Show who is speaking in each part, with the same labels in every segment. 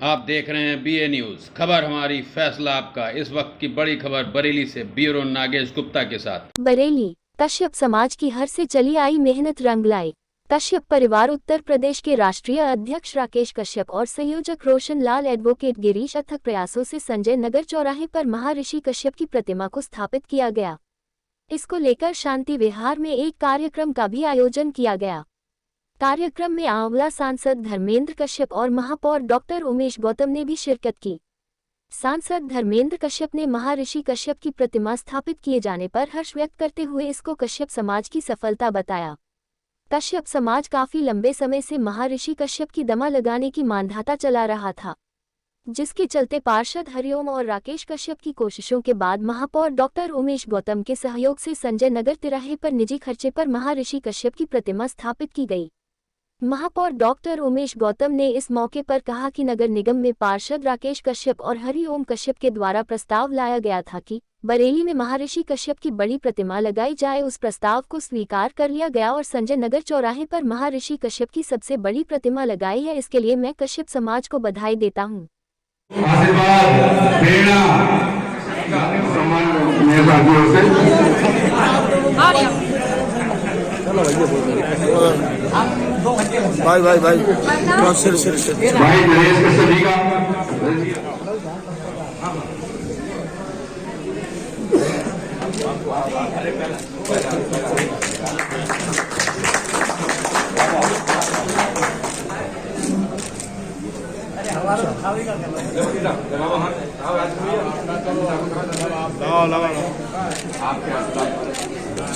Speaker 1: आप देख रहे हैं बीए न्यूज, खबर हमारी फैसला आपका। इस वक्त की बड़ी खबर बरेली से ब्यूरो नागेश गुप्ता के साथ।
Speaker 2: बरेली कश्यप समाज की हर से चली आई मेहनत रंग लाई। कश्यप परिवार उत्तर प्रदेश के राष्ट्रीय अध्यक्ष राकेश कश्यप और संयोजक रोशन लाल एडवोकेट गिरीश अथक प्रयासों से संजय नगर चौराहे पर महर्षि कश्यप की प्रतिमा को स्थापित किया गया। इसको लेकर शांति विहार में एक कार्यक्रम का भी आयोजन किया गया। कार्यक्रम में आंवला सांसद धर्मेंद्र कश्यप और महापौर डॉक्टर उमेश गौतम ने भी शिरकत की। सांसद धर्मेंद्र कश्यप ने महर्षि कश्यप की प्रतिमा स्थापित किए जाने पर हर्ष व्यक्त करते हुए इसको कश्यप समाज की सफलता बताया। कश्यप समाज काफी लंबे समय से महर्षि कश्यप की दमा लगाने की मानधाता चला रहा था, जिसके चलते पार्षद हरिओम और राकेश कश्यप की कोशिशों के बाद महापौर डॉक्टर उमेश गौतम के सहयोग से संजय नगर तिराहे पर निजी खर्चे पर महर्षि कश्यप की प्रतिमा स्थापित की गई। महापौर डॉक्टर उमेश गौतम ने इस मौके पर कहा कि नगर निगम में पार्षद राकेश कश्यप और हरिओम कश्यप के द्वारा प्रस्ताव लाया गया था कि बरेली में महर्षि कश्यप की बड़ी प्रतिमा लगाई जाए। उस प्रस्ताव को स्वीकार कर लिया गया और संजय नगर चौराहे पर महर्षि कश्यप की सबसे बड़ी प्रतिमा लगाई है। इसके लिए मैं कश्यप समाज को बधाई देता हूँ।
Speaker 3: भाई भाई भाई सिर सिर सिर भाई नरेश का सभी का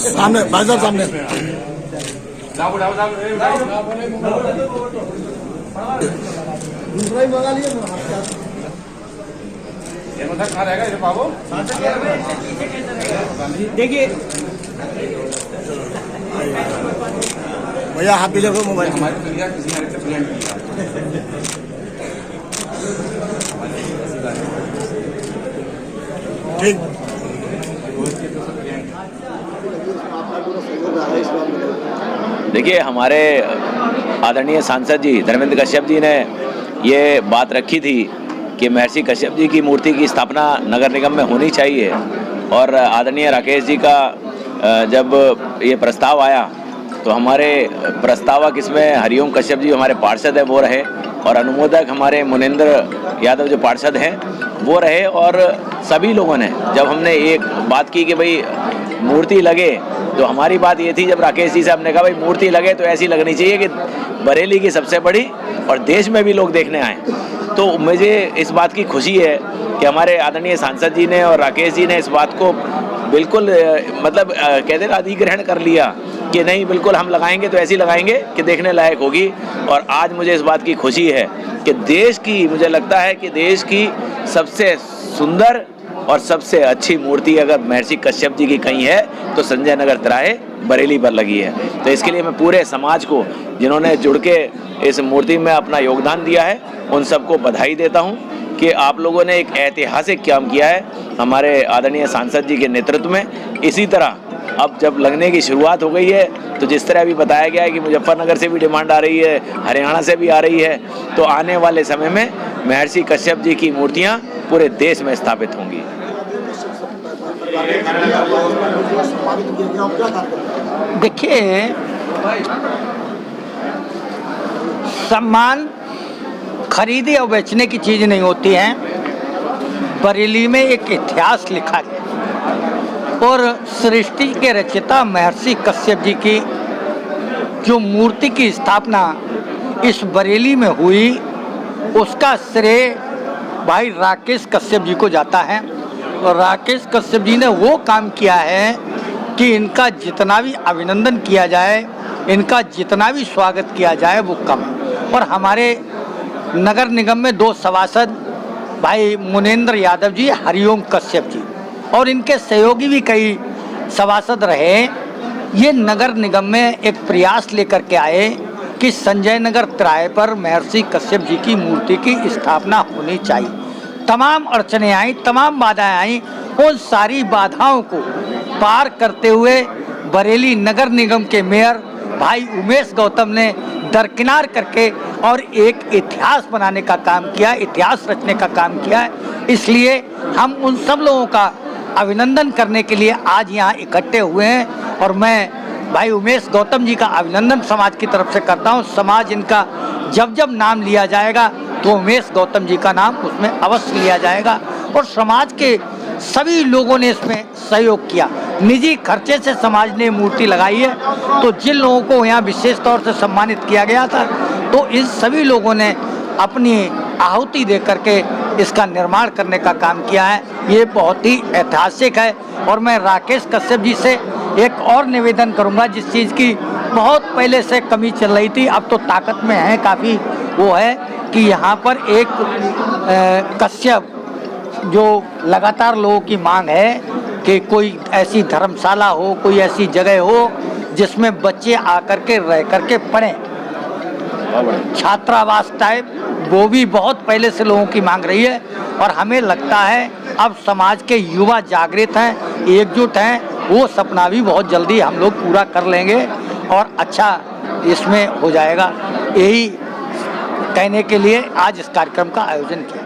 Speaker 3: सामने भाई साहब सामने दूसरा ही मंगा लिया देखिए भैया हाथ पीछे मोबाइल ठीक।
Speaker 4: देखिए, हमारे आदरणीय सांसद जी धर्मेंद्र कश्यप जी ने ये बात रखी थी कि महर्षि कश्यप जी की मूर्ति की स्थापना नगर निगम में होनी चाहिए, और आदरणीय राकेश जी का जब ये प्रस्ताव आया तो हमारे प्रस्तावक इसमें हरिओम कश्यप जी हमारे पार्षद हैं वो रहे, और अनुमोदक हमारे मुनेंद्र यादव जो पार्षद हैं वो रहे। और सभी लोगों ने जब हमने एक बात की कि भाई मूर्ति लगे, तो हमारी बात ये थी, जब राकेश जी साहब ने कहा भाई मूर्ति लगे तो ऐसी लगनी चाहिए कि बरेली की सबसे बड़ी और देश में भी लोग देखने आए, तो मुझे इस बात की खुशी है कि हमारे आदरणीय सांसद जी ने और राकेश जी ने इस बात को बिल्कुल मतलब कहते हैं अधिग्रहण कर लिया कि नहीं, बिल्कुल हम लगाएंगे तो ऐसी लगाएंगे कि देखने लायक होगी। और आज मुझे इस बात की खुशी है कि देश की, मुझे लगता है कि देश की सबसे सुंदर और सबसे अच्छी मूर्ति अगर महर्षि कश्यप जी की कहीं है तो संजय नगर तिराहे बरेली पर लगी है। तो इसके लिए मैं पूरे समाज को, जिन्होंने जुड़ के इस मूर्ति में अपना योगदान दिया है, उन सबको बधाई देता हूं कि आप लोगों ने एक ऐतिहासिक काम किया है हमारे आदरणीय सांसद जी के नेतृत्व में। इसी तरह अब जब लगने की शुरुआत हो गई है, तो जिस तरह अभी बताया गया है कि मुजफ्फरनगर से भी डिमांड आ रही है, हरियाणा से भी आ रही है, तो आने वाले समय में महर्षि कश्यप जी की मूर्तियाँ पूरे देश में स्थापित होंगी।
Speaker 5: देखिए, सम्मान खरीदे और बेचने की चीज नहीं होती है। बरेली में एक इतिहास लिखा गया और सृष्टि के रचयिता महर्षि कश्यप जी की जो मूर्ति की स्थापना इस बरेली में हुई, उसका श्रेय भाई राकेश कश्यप जी को जाता है। और राकेश कश्यप जी ने वो काम किया है कि इनका जितना भी अभिनंदन किया जाए, इनका जितना भी स्वागत किया जाए वो कम है। और हमारे नगर निगम में 2 सभासद भाई मुनेंद्र यादव जी, हरिओम कश्यप जी, और इनके सहयोगी भी कई सभासद रहे। ये नगर निगम में एक प्रयास लेकर के आए कि संजय नगर तिराहे पर महर्षि कश्यप जी की मूर्ति की स्थापना होनी चाहिए। तमाम अड़चनें आई, तमाम बाधाएं आई, उन सारी बाधाओं को पार करते हुए बरेली नगर निगम के मेयर भाई उमेश गौतम ने दरकिनार करके और एक इतिहास बनाने का काम किया, इतिहास रचने का काम किया है। इसलिए हम उन सब लोगों का अभिनंदन करने के लिए आज यहाँ इकट्ठे हुए हैं और मैं भाई उमेश गौतम जी का अभिनंदन समाज की तरफ से करता हूँ। समाज इनका जब जब नाम लिया जाएगा तो उमेश गौतम जी का नाम उसमें अवश्य लिया जाएगा और समाज के सभी लोगों ने इसमें सहयोग किया। निजी खर्चे से समाज ने मूर्ति लगाई है, तो जिन लोगों को यहाँ विशेष तौर से सम्मानित किया गया था तो इन सभी लोगों ने अपनी आहुति दे करके इसका निर्माण करने का काम किया है। ये बहुत ही ऐतिहासिक है और मैं राकेश कश्यप जी से एक और निवेदन करूंगा, जिस चीज़ की बहुत पहले से कमी चल रही थी, अब तो ताकत में है काफ़ी, वो है कि यहाँ पर एक कश्यप जो लगातार लोगों की मांग है कि कोई ऐसी धर्मशाला हो, कोई ऐसी जगह हो जिसमें बच्चे आकर के रह करके पढ़ें, छात्रावास टाइप, वो भी बहुत पहले से लोगों की मांग रही है। और हमें लगता है अब समाज के युवा जागृत हैं, एकजुट हैं, वो सपना भी बहुत जल्दी हम लोग पूरा कर लेंगे और अच्छा इसमें हो जाएगा। यही कहने के लिए आज इस कार्यक्रम का आयोजन किया।